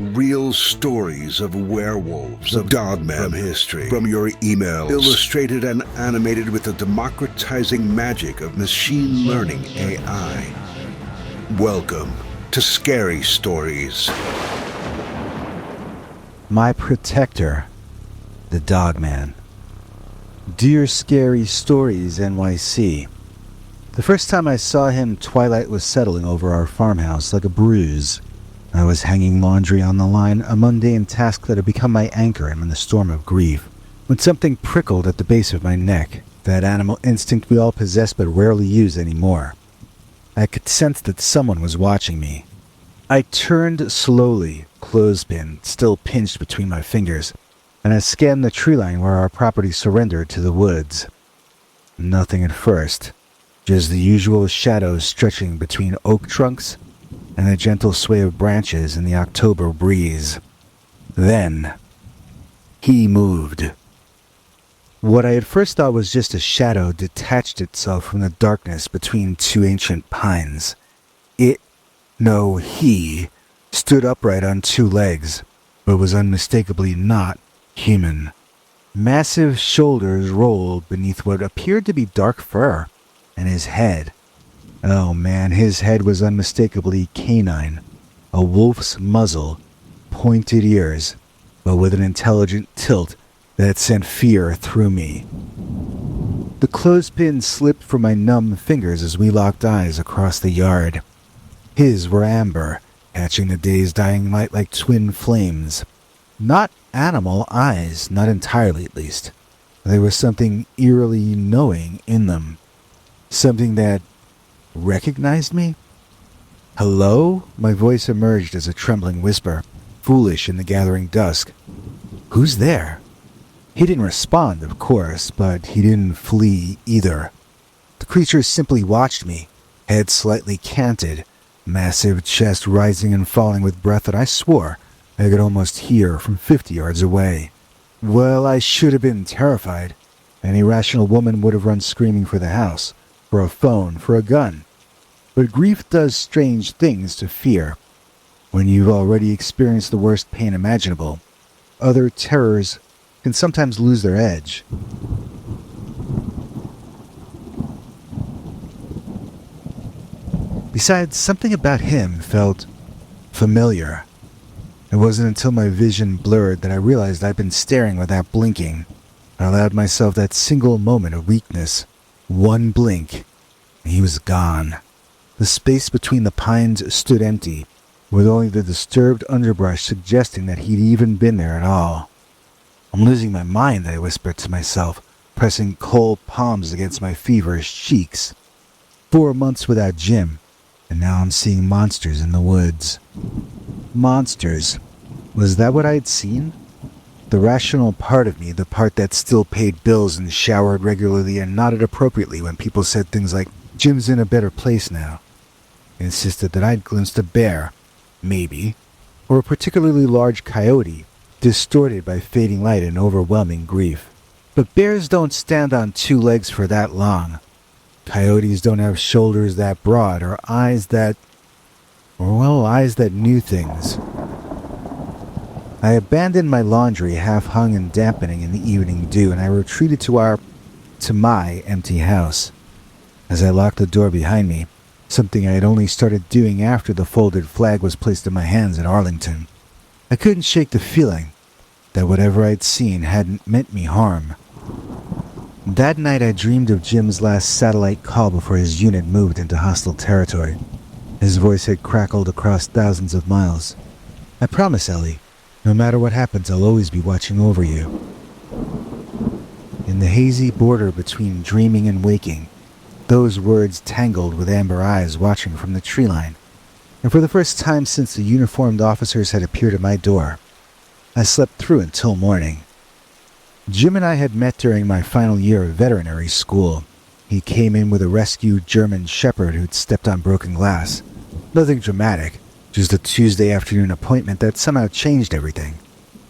Real stories of werewolves, of dogman from history, from your emails, illustrated and animated with the democratizing magic of machine learning AI. Welcome to Scary Stories. My Protector, the Dogman. Dear Scary Stories NYC. The first time I saw him, twilight was settling over our farmhouse like a bruise. I was hanging laundry on the line, a mundane task that had become my anchor in the storm of grief, when something prickled at the base of my neck, that animal instinct we all possess but rarely use anymore. I could sense that someone was watching me. I turned slowly, clothespin still pinched between my fingers, and I scanned the tree line where our property surrendered to the woods. Nothing at first, just the usual shadows stretching between oak trunks and the gentle sway of branches in the October breeze. Then, he moved. What I at first thought was just a shadow detached itself from the darkness between two ancient pines. He stood upright on two legs, but was unmistakably not human. Massive shoulders rolled beneath what appeared to be dark fur, and his head. Oh man, his head was unmistakably canine. A wolf's muzzle, pointed ears, but with an intelligent tilt that sent fear through me. The clothespin slipped from my numb fingers as we locked eyes across the yard. His were amber, catching the day's dying light like twin flames. Not animal eyes, not entirely at least. There was something eerily knowing in them. Something that recognized me? Hello? My voice emerged as a trembling whisper, foolish in the gathering dusk. Who's there? He didn't respond, of course, but he didn't flee either. The creature simply watched me, head slightly canted, massive chest rising and falling with breath that I swore I could almost hear from 50 yards away. Well, I should have been terrified. Any rational woman would have run screaming for the house, for a phone, for a gun. But grief does strange things to fear. When you've already experienced the worst pain imaginable, other terrors can sometimes lose their edge. Besides, something about him felt familiar. It wasn't until my vision blurred that I realized I'd been staring without blinking. I allowed myself that single moment of weakness. One blink, and he was gone. The space between the pines stood empty, with only the disturbed underbrush suggesting that he'd even been there at all. I'm losing my mind, I whispered to myself, pressing cold palms against my feverish cheeks. 4 months without Jim, and now I'm seeing monsters in the woods. Monsters. Was that what I had seen? The rational part of me, the part that still paid bills and showered regularly and nodded appropriately when people said things like, Jim's in a better place now, insisted that I'd glimpsed a bear, maybe, or a particularly large coyote, distorted by fading light and overwhelming grief. But bears don't stand on two legs for that long. Coyotes don't have shoulders that broad or eyes that knew things. I abandoned my laundry half hung and dampening in the evening dew, and I retreated to my empty house. As I locked the door behind me, something I had only started doing after the folded flag was placed in my hands at Arlington, I couldn't shake the feeling that whatever I'd seen hadn't meant me harm. That night I dreamed of Jim's last satellite call before his unit moved into hostile territory. His voice had crackled across thousands of miles. I promise, Ellie, no matter what happens, I'll always be watching over you. In the hazy border between dreaming and waking, those words tangled with amber eyes watching from the tree line. And for the first time since the uniformed officers had appeared at my door, I slept through until morning. Jim and I had met during my final year of veterinary school. He came in with a rescued German shepherd who'd stepped on broken glass. Nothing dramatic, just a Tuesday afternoon appointment that somehow changed everything.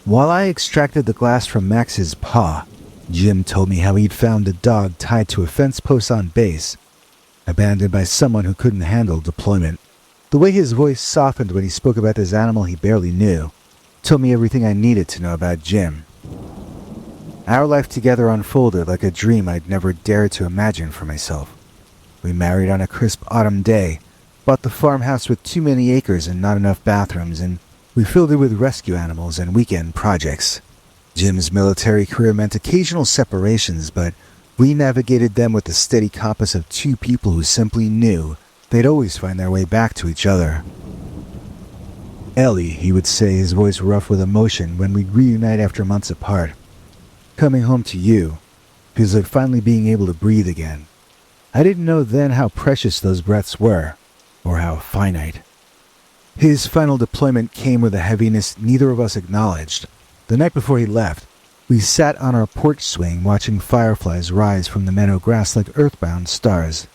While I extracted the glass from Max's paw, Jim told me how he'd found a dog tied to a fence post on base, abandoned by someone who couldn't handle deployment. The way his voice softened when he spoke about this animal he barely knew, told me everything I needed to know about Jim. Our life together unfolded like a dream I'd never dared to imagine for myself. We married on a crisp autumn day, bought the farmhouse with too many acres and not enough bathrooms, and we filled it with rescue animals and weekend projects. Jim's military career meant occasional separations, but we navigated them with the steady compass of two people who simply knew they'd always find their way back to each other. Ellie, he would say, his voice rough with emotion when we'd reunite after months apart. Coming home to you feels like finally being able to breathe again. I didn't know then how precious those breaths were, or how finite. His final deployment came with a heaviness neither of us acknowledged. The night before he left, we sat on our porch swing watching fireflies rise from the meadow grass like earthbound stars.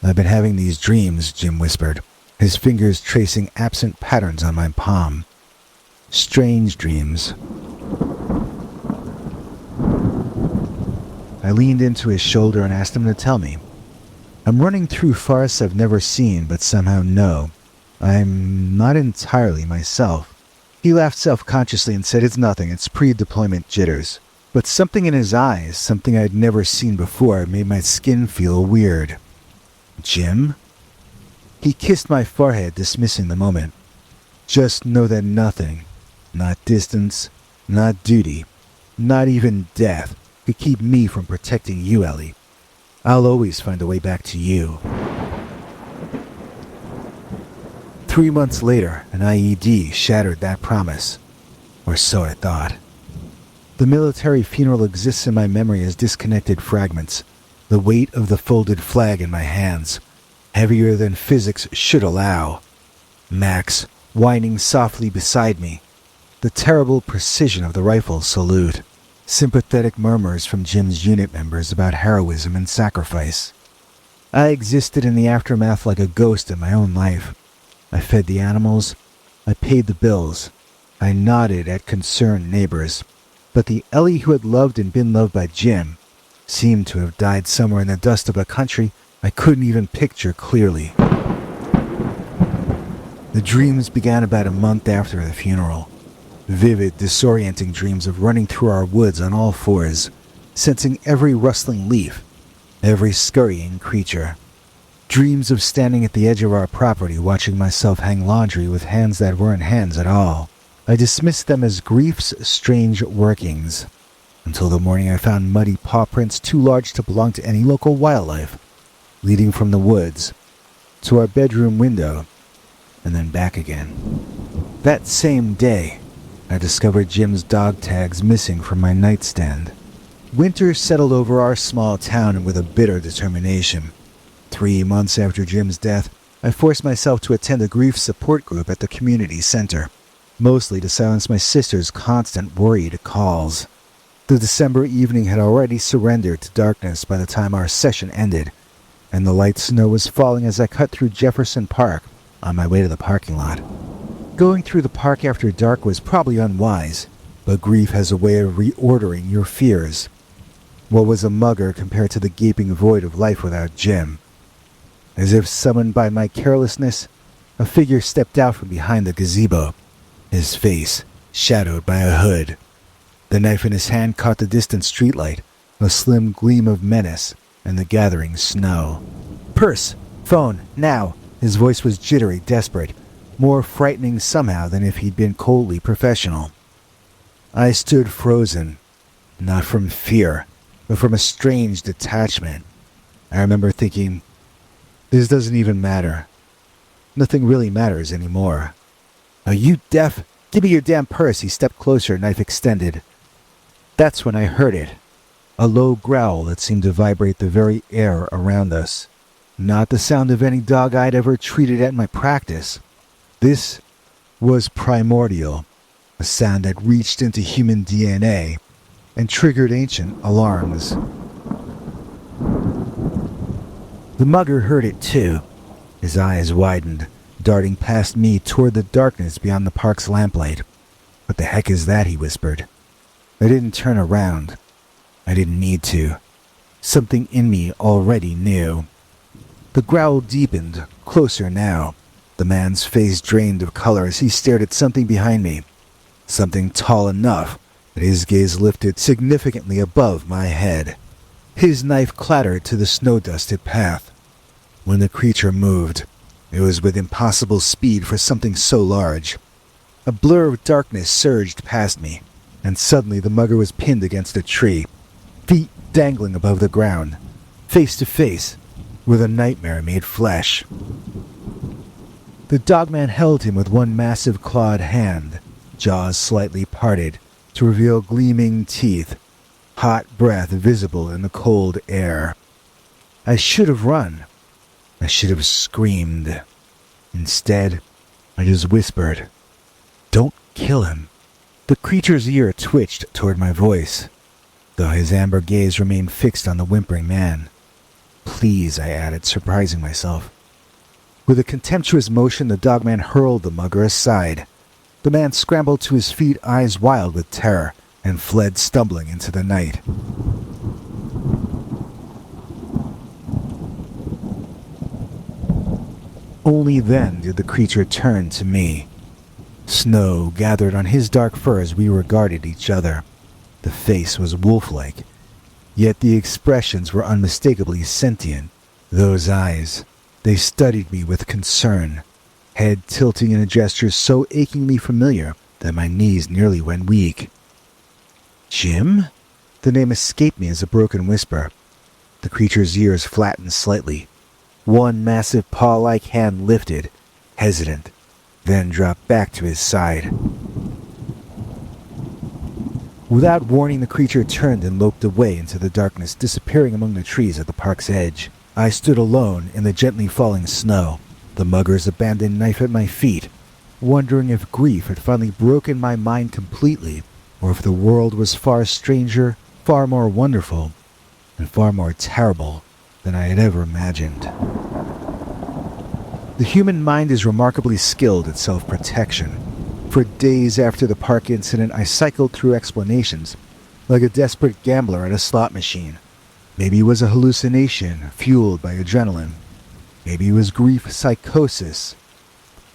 "I've been having these dreams," Jim whispered, his fingers tracing absent patterns on my palm. "Strange dreams." I leaned into his shoulder and asked him to tell me. I'm running through forests I've never seen, but somehow know I'm not entirely myself. He laughed self-consciously and said, "It's nothing, it's pre-deployment jitters." But something in his eyes, something I'd never seen before, made my skin feel weird. "Jim?" He kissed my forehead, dismissing the moment. "Just know that nothing, not distance, not duty, not even death, could keep me from protecting you, Ellie. I'll always find a way back to you." 3 months later, an IED shattered that promise. Or so I thought. The military funeral exists in my memory as disconnected fragments, the weight of the folded flag in my hands, heavier than physics should allow. Max, whining softly beside me, the terrible precision of the rifle salute, sympathetic murmurs from Jim's unit members about heroism and sacrifice. I existed in the aftermath like a ghost in my own life. I fed the animals, I paid the bills, I nodded at concerned neighbors, but the Ellie who had loved and been loved by Jim seemed to have died somewhere in the dust of a country I couldn't even picture clearly. The dreams began about a month after the funeral. Vivid, disorienting dreams of running through our woods on all fours, sensing every rustling leaf, every scurrying creature. Dreams of standing at the edge of our property watching myself hang laundry with hands that weren't hands at all. I dismissed them as grief's strange workings, until the morning I found muddy paw prints too large to belong to any local wildlife, leading from the woods to our bedroom window, and then back again. That same day, I discovered Jim's dog tags missing from my nightstand. Winter settled over our small town with a bitter determination. 3 months after Jim's death, I forced myself to attend a grief support group at the community center, mostly to silence my sister's constant worried calls. The December evening had already surrendered to darkness by the time our session ended, and the light snow was falling as I cut through Jefferson Park on my way to the parking lot. Going through the park after dark was probably unwise, but grief has a way of reordering your fears. What was a mugger compared to the gaping void of life without Jim? As if summoned by my carelessness, a figure stepped out from behind the gazebo, his face shadowed by a hood. The knife in his hand caught the distant streetlight, a slim gleam of menace and the gathering snow. "Purse! Phone! Now!" His voice was jittery, desperate, more frightening somehow than if he'd been coldly professional. I stood frozen, not from fear, but from a strange detachment. I remember thinking, this doesn't even matter. Nothing really matters anymore. "Are you deaf? Give me your damn purse." He stepped closer, knife extended. That's when I heard it. A low growl that seemed to vibrate the very air around us. Not the sound of any dog I'd ever treated at my practice. This was primordial, a sound that reached into human DNA and triggered ancient alarms. The mugger heard it too. His eyes widened, darting past me toward the darkness beyond the park's lamplight. "What the heck is that?" he whispered. I didn't turn around. I didn't need to. Something in me already knew. The growl deepened, closer now. The man's face drained of color as he stared at something behind me. something tall enough that his gaze lifted significantly above my head. His knife clattered to the snow-dusted path. When the creature moved, it was with impossible speed for something so large. A blur of darkness surged past me, and suddenly the mugger was pinned against a tree, feet dangling above the ground, face to face with a nightmare made flesh. The dogman held him with one massive clawed hand, jaws slightly parted to reveal gleaming teeth, hot breath visible in the cold air. I should have run. I should have screamed. Instead, I just whispered, "Don't kill him." The creature's ear twitched toward my voice, though his amber gaze remained fixed on the whimpering man. "Please," I added, surprising myself. With a contemptuous motion, the dogman hurled the mugger aside. The man scrambled to his feet, eyes wild with terror, and fled stumbling into the night. Only then did the creature turn to me. Snow gathered on his dark fur as we regarded each other. The face was wolf-like, yet the expressions were unmistakably sentient. Those eyes, they studied me with concern, head tilting in a gesture so achingly familiar that my knees nearly went weak. "Jim?" The name escaped me as a broken whisper. The creature's ears flattened slightly. One massive paw-like hand lifted, hesitant, then dropped back to his side. Without warning, the creature turned and loped away into the darkness, disappearing among the trees at the park's edge. I stood alone in the gently falling snow, the mugger's abandoned knife at my feet, wondering if grief had finally broken my mind completely, or if the world was far stranger, far more wonderful, and far more terrible than I had ever imagined. The human mind is remarkably skilled at self-protection. For days after the park incident, I cycled through explanations, like a desperate gambler at a slot machine. Maybe it was a hallucination fueled by adrenaline. Maybe it was grief psychosis.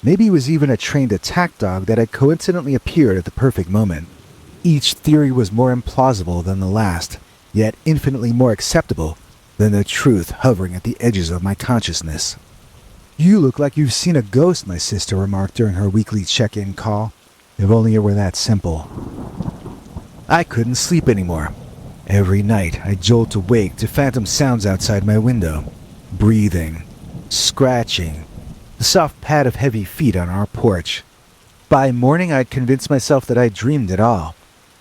Maybe it was even a trained attack dog that had coincidentally appeared at the perfect moment. Each theory was more implausible than the last, yet infinitely more acceptable than the truth hovering at the edges of my consciousness. "You look like you've seen a ghost," my sister remarked during her weekly check-in call. If only it were that simple. I couldn't sleep anymore. Every night I jolt awake to phantom sounds outside my window. Breathing, scratching, the soft pad of heavy feet on our porch. By morning I'd convinced myself that I'd dreamed it all,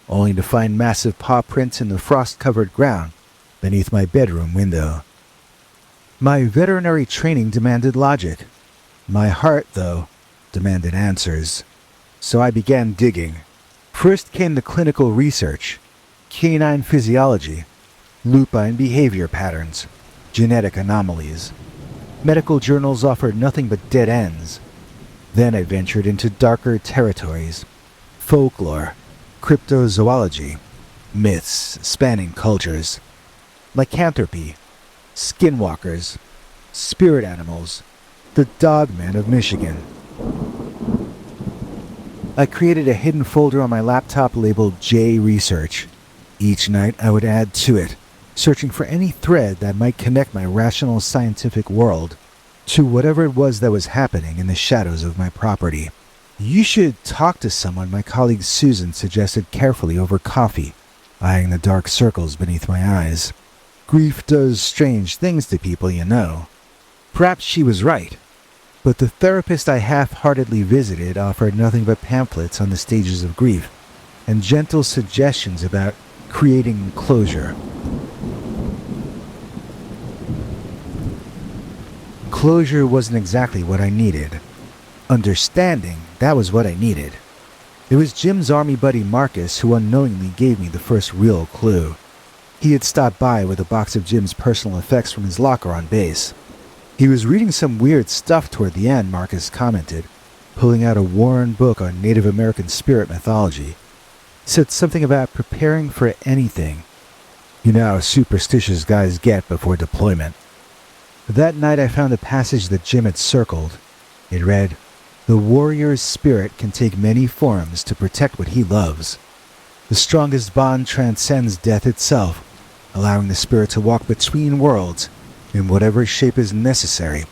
only to find massive paw prints in the frost-covered ground beneath my bedroom window. My veterinary training demanded logic. My heart, though, demanded answers. So I began digging. First came the clinical research, canine physiology, lupine behavior patterns, genetic anomalies. Medical journals offered nothing but dead ends. Then I ventured into darker territories, folklore, cryptozoology, myths spanning cultures, lycanthropy, skinwalkers, spirit animals, the Dogman of Michigan. I created a hidden folder on my laptop labeled J Research. Each night I would add to it, searching for any thread that might connect my rational scientific world to whatever it was that was happening in the shadows of my property. "You should talk to someone," my colleague Susan suggested carefully over coffee, eyeing the dark circles beneath my eyes. "Grief does strange things to people, you know." Perhaps she was right, but the therapist I half-heartedly visited offered nothing but pamphlets on the stages of grief and gentle suggestions about creating closure. Closure wasn't exactly what I needed. Understanding, that was what I needed. It was Jim's army buddy Marcus who unknowingly gave me the first real clue. He had stopped by with a box of Jim's personal effects from his locker on base. He was reading some weird stuff toward the end, Marcus commented, pulling out a worn book on Native American spirit mythology. Said something about preparing for anything. You know how superstitious guys get before deployment. That night I found a passage that Jim had circled. It read, The warrior's spirit can take many forms to protect what he loves. The strongest bond transcends death itself, allowing the spirit to walk between worlds in whatever shape is necessary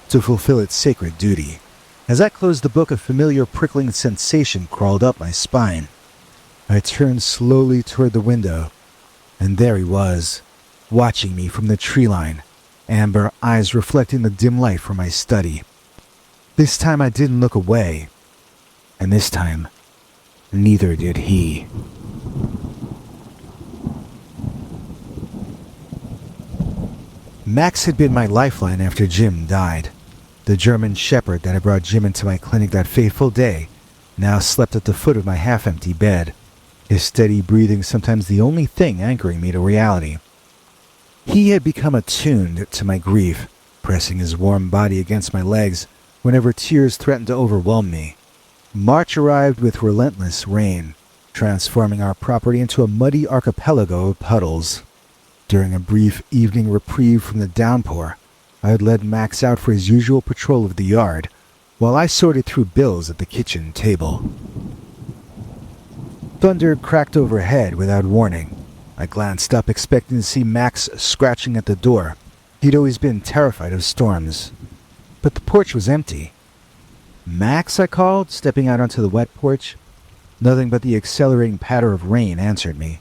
to fulfill its sacred duty. As I closed the book, a familiar prickling sensation crawled up my spine. I turned slowly toward the window, and there he was, watching me from the tree line, amber eyes reflecting the dim light from my study. This time I didn't look away, and this time, neither did he. Max had been my lifeline after Jim died. The German shepherd that had brought Jim into my clinic that fateful day now slept at the foot of my half-empty bed, his steady breathing sometimes the only thing anchoring me to reality. He had become attuned to my grief, pressing his warm body against my legs whenever tears threatened to overwhelm me. March arrived with relentless rain, transforming our property into a muddy archipelago of puddles. During a brief evening reprieve from the downpour, I had led Max out for his usual patrol of the yard, while I sorted through bills at the kitchen table. Thunder cracked overhead without warning. I glanced up, expecting to see Max scratching at the door. He'd always been terrified of storms. But the porch was empty. "Max," I called, stepping out onto the wet porch. Nothing but the accelerating patter of rain answered me.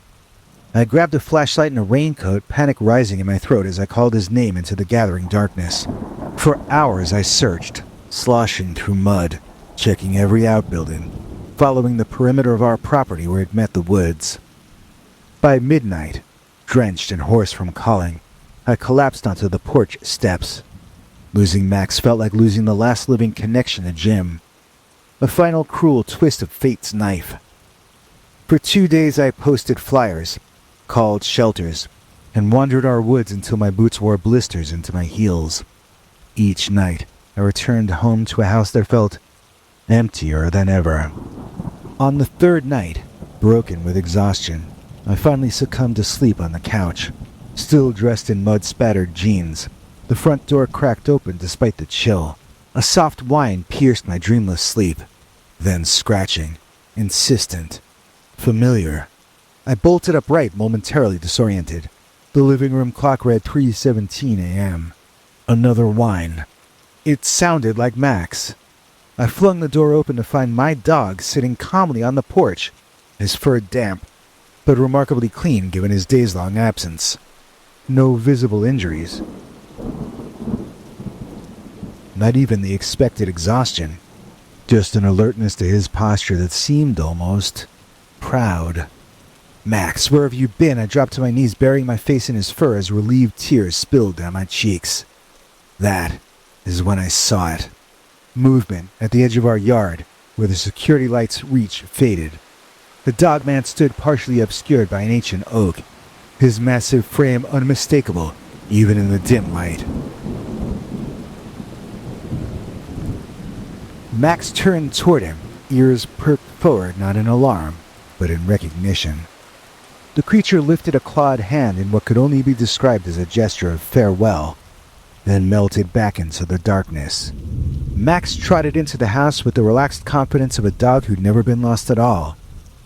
I grabbed a flashlight and a raincoat, panic rising in my throat as I called his name into the gathering darkness. For hours I searched, sloshing through mud, checking every outbuilding, following the perimeter of our property where it met the woods. By midnight, drenched and hoarse from calling, I collapsed onto the porch steps. Losing Max felt like losing the last living connection to Jim. A final cruel twist of fate's knife. For 2 days I posted flyers, called shelters, and wandered our woods until my boots wore blisters into my heels. Each night, I returned home to a house that felt emptier than ever. On the third night, broken with exhaustion, I finally succumbed to sleep on the couch, still dressed in mud-spattered jeans. The front door cracked open despite the chill. A soft whine pierced my dreamless sleep. Then scratching, insistent, familiar. I bolted upright, momentarily disoriented. The living room clock read 3:17 a.m. Another whine. It sounded like Max. I flung the door open to find my dog sitting calmly on the porch, his fur damp, but remarkably clean given his days-long absence. No visible injuries. Not even the expected exhaustion. Just an alertness to his posture that seemed almost proud. "Max, where have you been?" I dropped to my knees, burying my face in his fur as relieved tears spilled down my cheeks. That is when I saw it. Movement at the edge of our yard, where the security light's reach faded. The dogman stood partially obscured by an ancient oak, his massive frame unmistakable, even in the dim light. Max turned toward him, ears perked forward, not in alarm, but in recognition. The creature lifted a clawed hand in what could only be described as a gesture of farewell, then melted back into the darkness. Max trotted into the house with the relaxed confidence of a dog who'd never been lost at all,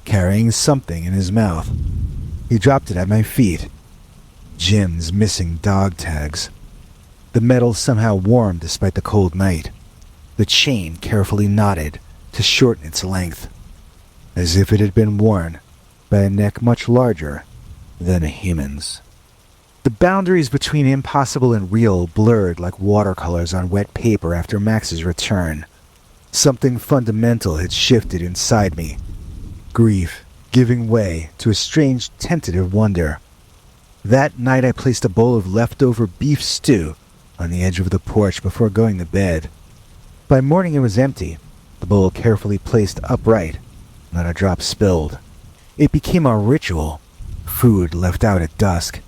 carrying something in his mouth. He dropped it at my feet. Jim's missing dog tags. The metal somehow warm despite the cold night. The chain carefully knotted to shorten its length, as if it had been worn by a neck much larger than a human's. The boundaries between impossible and real blurred like watercolors on wet paper after Max's return. Something fundamental had shifted inside me. Grief giving way to a strange tentative wonder. That night I placed a bowl of leftover beef stew on the edge of the porch before going to bed. By morning it was empty, the bowl carefully placed upright, not a drop spilled. It became a ritual. Food left out at dusk,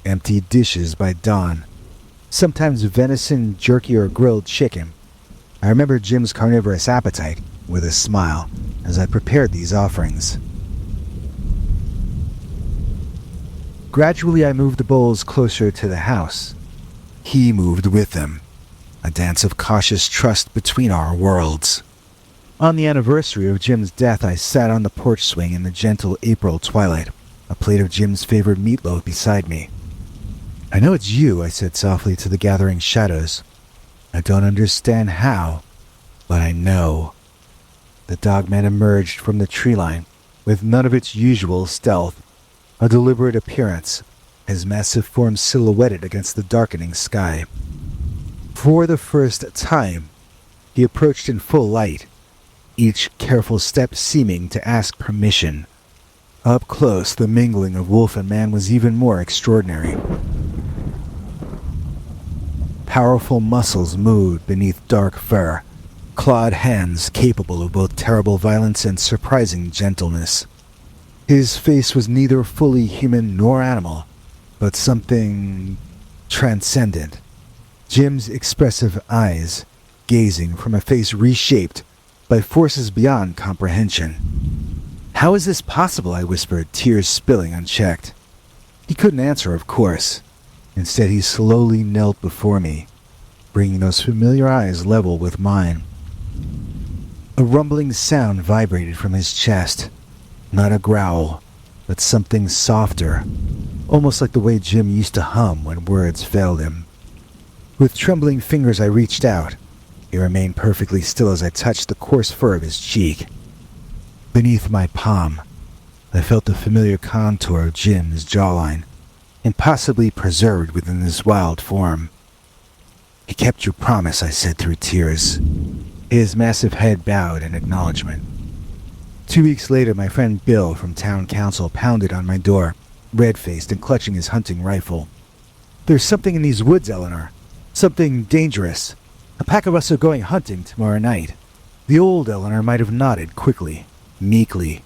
empty dishes by dawn. Sometimes venison, jerky, or grilled chicken. I remember Jim's carnivorous appetite with a smile as I prepared these offerings. Gradually I moved the bowls closer to the house. He moved with them, a dance of cautious trust between our worlds. On the anniversary of Jim's death, I sat on the porch swing in the gentle April twilight, a plate of Jim's favorite meatloaf beside me. "I know it's you," I said softly to the gathering shadows. "I don't understand how, but I know." The dogman emerged from the tree line with none of its usual stealth, a deliberate appearance, his massive form silhouetted against the darkening sky. For the first time, he approached in full light, each careful step seeming to ask permission. Up close, the mingling of wolf and man was even more extraordinary. Powerful muscles moved beneath dark fur, clawed hands capable of both terrible violence and surprising gentleness. His face was neither fully human nor animal, but something transcendent. Jim's expressive eyes, gazing from a face reshaped by forces beyond comprehension. "How is this possible?" I whispered, tears spilling unchecked. He couldn't answer, of course. Instead, he slowly knelt before me, bringing those familiar eyes level with mine. A rumbling sound vibrated from his chest. Not a growl, but something softer, almost like the way Jim used to hum when words failed him. With trembling fingers, I reached out. He remained perfectly still as I touched the coarse fur of his cheek. Beneath my palm, I felt the familiar contour of Jim's jawline, impossibly preserved within this wild form. "You kept your promise," I said through tears. His massive head bowed in acknowledgement. 2 weeks later, my friend Bill from town council pounded on my door, red-faced and clutching his hunting rifle. "There's something in these woods, Eleanor. Something dangerous. A pack of us are going hunting tomorrow night." The old Eleanor might have nodded quickly, meekly.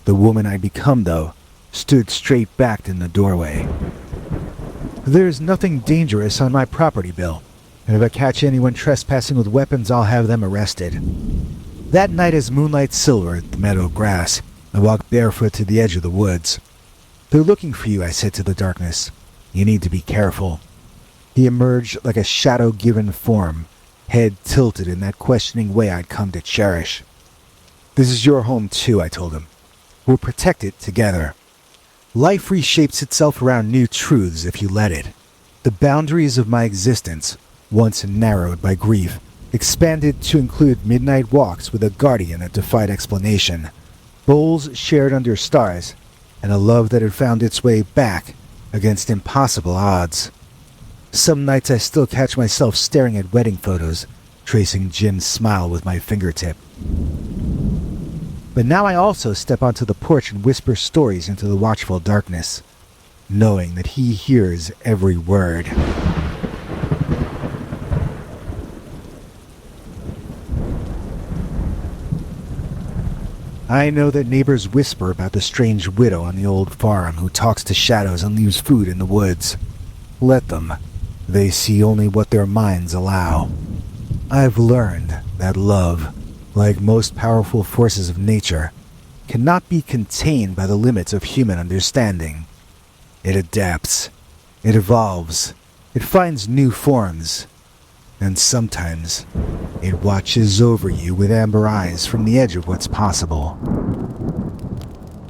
The woman I'd become, though, stood straight-backed in the doorway. "There's nothing dangerous on my property, Bill. And if I catch anyone trespassing with weapons, I'll have them arrested." That night, as moonlight silvered the meadow grass, I walked barefoot to the edge of the woods. "They're looking for you," I said to the darkness. "You need to be careful." He emerged like a shadow-given form, head tilted in that questioning way I'd come to cherish. "This is your home, too," I told him. "We'll protect it together." Life reshapes itself around new truths if you let it. The boundaries of my existence, once narrowed by grief, expanded to include midnight walks with a guardian that defied explanation, bowls shared under stars, and a love that had found its way back against impossible odds. Some nights I still catch myself staring at wedding photos, tracing Jim's smile with my fingertip. But now I also step onto the porch and whisper stories into the watchful darkness, knowing that he hears every word. I know that neighbors whisper about the strange widow on the old farm who talks to shadows and leaves food in the woods. Let them. They see only what their minds allow. I've learned that love, like most powerful forces of nature, cannot be contained by the limits of human understanding. It adapts. It evolves. It finds new forms. And sometimes, it watches over you with amber eyes from the edge of what's possible.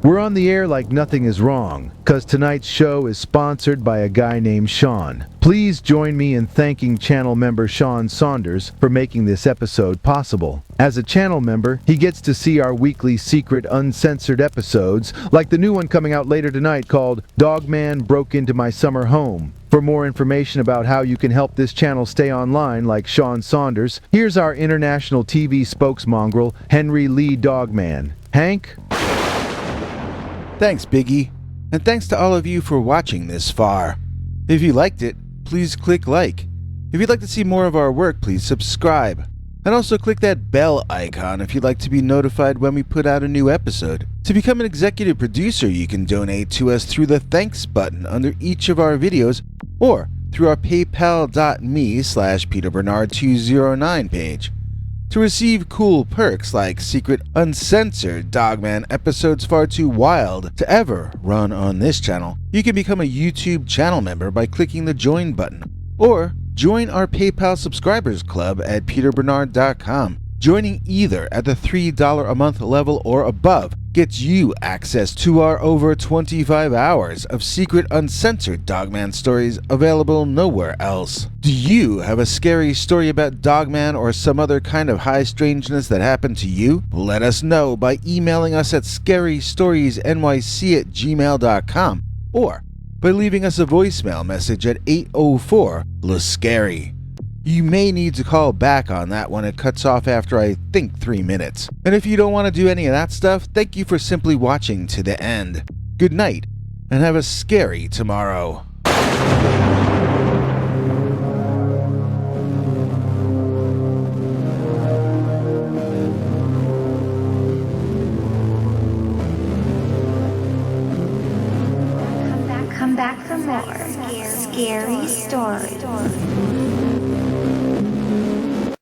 We're on the air like nothing is wrong, cause tonight's show is sponsored by a guy named Sean. Please join me in thanking channel member Sean Saunders for making this episode possible. As a channel member, he gets to see our weekly secret uncensored episodes, like the new one coming out later tonight called Dogman Broke Into My Summer Home. For more information about how you can help this channel stay online like Sean Saunders, here's our international TV spokesmongrel, Henry Lee Dogman. Hank? Thanks, Biggie. And thanks to all of you for watching this far. If you liked it, please click like. If you'd like to see more of our work, please subscribe. And also click that bell icon if you'd like to be notified when we put out a new episode. To become an executive producer, you can donate to us through the thanks button under each of our videos or through our paypal.me/PeterBernard209 page. To receive cool perks like secret uncensored Dogman episodes far too wild to ever run on this channel, you can become a YouTube channel member by clicking the join button, or join our PayPal subscribers club at peterbernard.com. Joining either at the $3 a month level or above gets you access to our over 25 hours of secret uncensored Dogman stories available nowhere else. Do you have a scary story about Dogman or some other kind of high strangeness that happened to you? Let us know by emailing us at scarystoriesnyc@gmail.com or by leaving us a voicemail message at 804-LA-SCARY. You may need to call back on that when it cuts off after I think 3 minutes. And if you don't want to do any of that stuff, thank you for simply watching to the end. Good night, and have a scary tomorrow. Come back for more scary stories.